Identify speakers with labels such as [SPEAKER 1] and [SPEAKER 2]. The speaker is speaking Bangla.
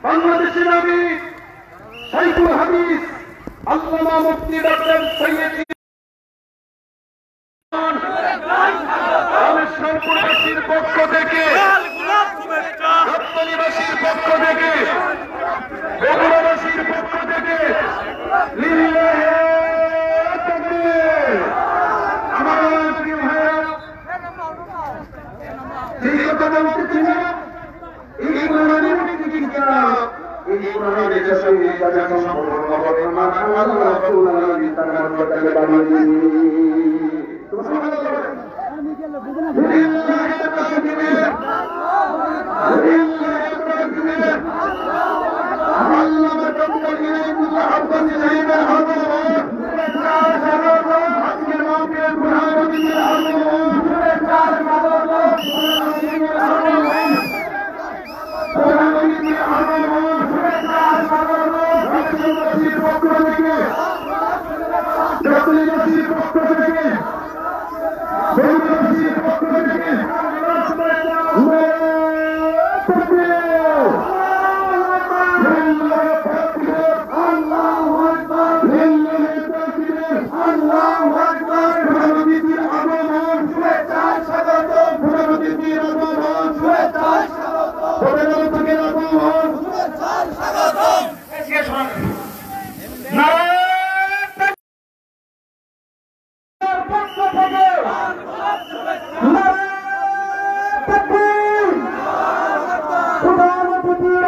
[SPEAKER 1] বাংলাদেশের নবী শাইখুল হাদিস আল্লামা মুফতি ডক্টর সৈয়দ রামেশ্বরপুরবাসীর পক্ষ থেকে, রপ্তানিবাসীর পক্ষ থেকে, বগুড়াবাসীর পক্ষ থেকে লিল্লাহে তাকবীর। আমার প্রিয় ভাইরা, এই কথা বলতেছি না, এই কোরআনের চিকিৎসা, এই কোরআনের সঙ্গে যারা সম্পর্ক হবে মান আল্লাহ রাসূলুল্লাহ তার মর্যাদাকে বাড়িয়ে দিবে। সুবহানাল্লাহ। লিল্লাহি তাকবীর, লিল্লাহি তাকবীর। আল্লামা ডক্টর ইনায়েতুল্লাহ আব্বাসী সাহেবের আগমন, আজকের মাহফিলের প্রধান অতিথির আগমন, রাষ্ট্রবাসীর পক্ষ থেকে, জাতীয়বাসীর পক্ষ থেকে, বহুবাসীর পক্ষ থেকে প্রধান অতিথির